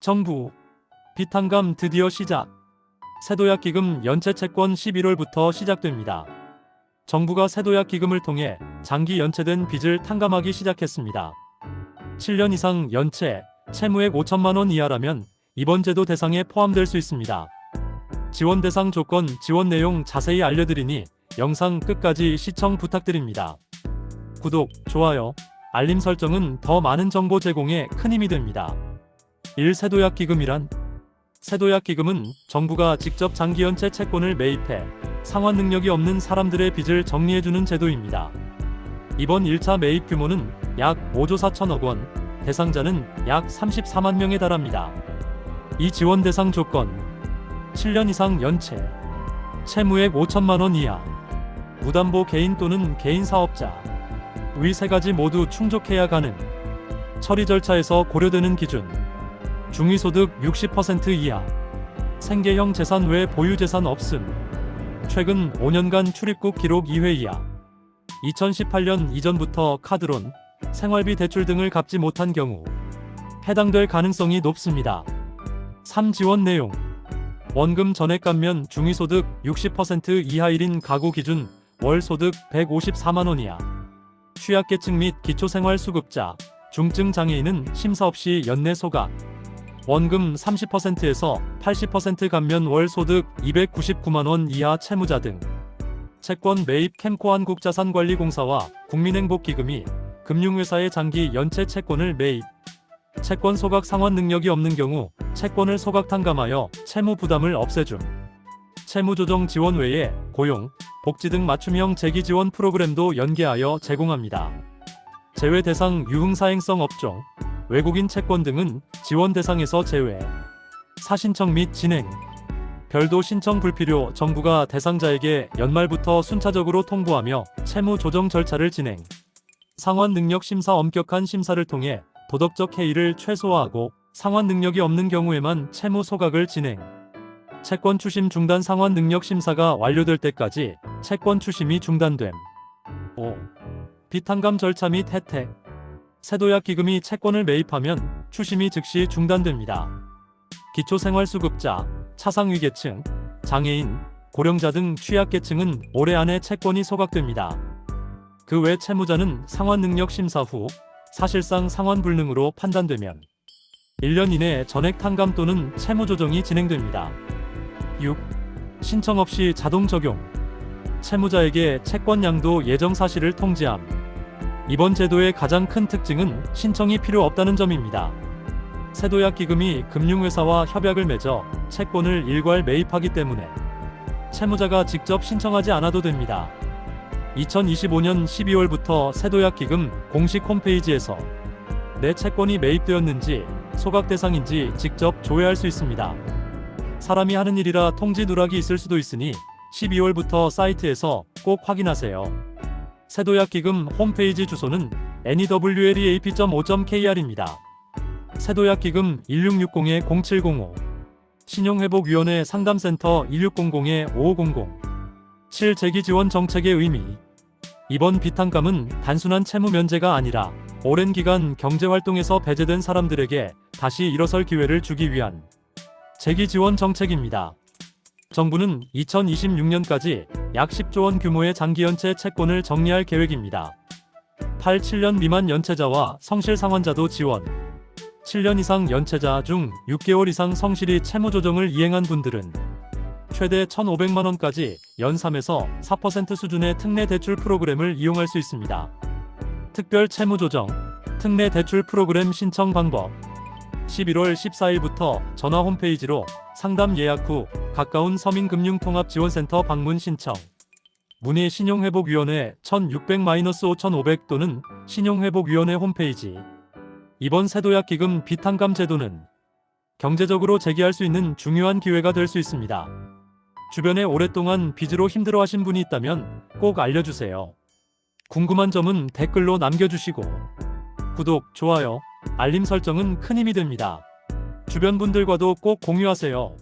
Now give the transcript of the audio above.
정부 빚탕감 드디어 시작. 세도약기금 연체채권 11월부터 시작됩니다. 정부가 세도약기금을 통해 장기 연체된 빚을 탕감하기 시작했습니다. 7년 이상 연체, 채무액 5천만 원 이하라면 이번 제도 대상에 포함될 수 있습니다. 지원 대상 조건, 지원 내용 자세히 알려드리니 영상 끝까지 시청 부탁드립니다. 구독, 좋아요, 알림 설정은 더 많은 정보 제공에 큰 힘이 됩니다. 1. 세도약기금이란? 세도약기금은 정부가 직접 장기연체 채권을 매입해 상환 능력이 없는 사람들의 빚을 정리해주는 제도입니다. 이번 1차 매입 규모는 약 5조 4천억 원, 대상자는 약 34만 명에 달합니다. 이 지원 대상 조건: 7년 이상 연체, 채무액 5천만 원 이하, 무담보 개인 또는 개인 사업자, 위 세 가지 모두 충족해야 가능. 처리 절차에서 고려되는 기준: 중위소득 60% 이하, 생계형 재산 외 보유재산 없음, 최근 5년간 출입국 기록 2회 이하, 2018년 이전부터 카드론, 생활비 대출 등을 갚지 못한 경우 해당될 가능성이 높습니다. 3. 지원 내용: 원금 전액 감면, 중위소득 60% 이하 1인 가구 기준 월 소득 154만 원 이하, 취약계층 및 기초생활수급자, 중증 장애인은 심사 없이 연내 소각, 원금 30%에서 80% 감면 월 소득 299만 원 이하 채무자 등. 채권 매입 캠코 한국자산관리공사와 국민행복기금이 금융회사의 장기 연체 채권을 매입, 채권 소각 상환 능력이 없는 경우 채권을 소각 탕감하여 채무 부담을 없애줌. 채무조정 지원 외에 고용, 복지 등 맞춤형 재기 지원 프로그램도 연계하여 제공합니다. 제외 대상 유흥사행성 업종, 외국인 채권 등은 지원 대상에서 제외. 사신청 및 진행: 별도 신청 불필요. 정부가 대상자에게 연말부터 순차적으로 통보하며 채무 조정 절차를 진행. 상환 능력 심사: 엄격한 심사를 통해 도덕적 해이를 최소화하고 상환 능력이 없는 경우에만 채무 소각을 진행. 채권 추심 중단: 상환 능력 심사가 완료될 때까지 채권 추심이 중단됨. 5. 빚탕감 절차 및 혜택: 세도약기금이 채권을 매입하면 추심이 즉시 중단됩니다. 기초생활수급자, 차상위계층, 장애인, 고령자 등 취약계층은 올해 안에 채권이 소각됩니다. 그 외 채무자는 상환능력 심사 후 사실상 상환불능으로 판단되면 1년 이내 전액 탕감 또는 채무조정이 진행됩니다. 6. 신청 없이 자동 적용: 채무자에게 채권 양도 예정 사실을 통지함. 이번 제도의 가장 큰 특징은 신청이 필요 없다는 점입니다. 세도약기금이 금융회사와 협약을 맺어 채권을 일괄 매입하기 때문에 채무자가 직접 신청하지 않아도 됩니다. 2025년 12월부터 세도약기금 공식 홈페이지에서 내 채권이 매입되었는지, 소각 대상인지 직접 조회할 수 있습니다. 사람이 하는 일이라 통지 누락이 있을 수도 있으니 12월부터 사이트에서 꼭 확인하세요. 세도약기금 홈페이지 주소는 newleap.o.kr입니다. 세도약기금 1660-0705, 신용회복위원회 상담센터 1600-5500. 7. 재기지원 정책의 의미: 이번 빚탕감은 단순한 채무 면제가 아니라 오랜 기간 경제활동에서 배제된 사람들에게 다시 일어설 기회를 주기 위한 재기지원 정책입니다. 정부는 2026년까지 약 10조 원 규모의 장기연체 채권을 정리할 계획입니다. 8. 7년 미만 연체자와 성실 상환자도 지원: 7년 이상 연체자 중 6개월 이상 성실히 채무조정을 이행한 분들은 최대 1,500만 원까지 연 3에서 4% 수준의 특례 대출 프로그램을 이용할 수 있습니다. 특별 채무조정, 특례 대출 프로그램 신청 방법: 11월 14일부터 전화 홈페이지로 상담 예약 후 가까운 서민금융통합지원센터 방문 신청. 문의 신용회복위원회 1600-5500 또는 신용회복위원회 홈페이지. 이번 세도약기금 빚탕감 제도는 경제적으로 재기할 수 있는 중요한 기회가 될 수 있습니다. 주변에 오랫동안 빚으로 힘들어하신 분이 있다면 꼭 알려주세요. 궁금한 점은 댓글로 남겨주시고 구독, 좋아요, 알림 설정은 큰 힘이 됩니다. 주변 분들과도 꼭 공유하세요.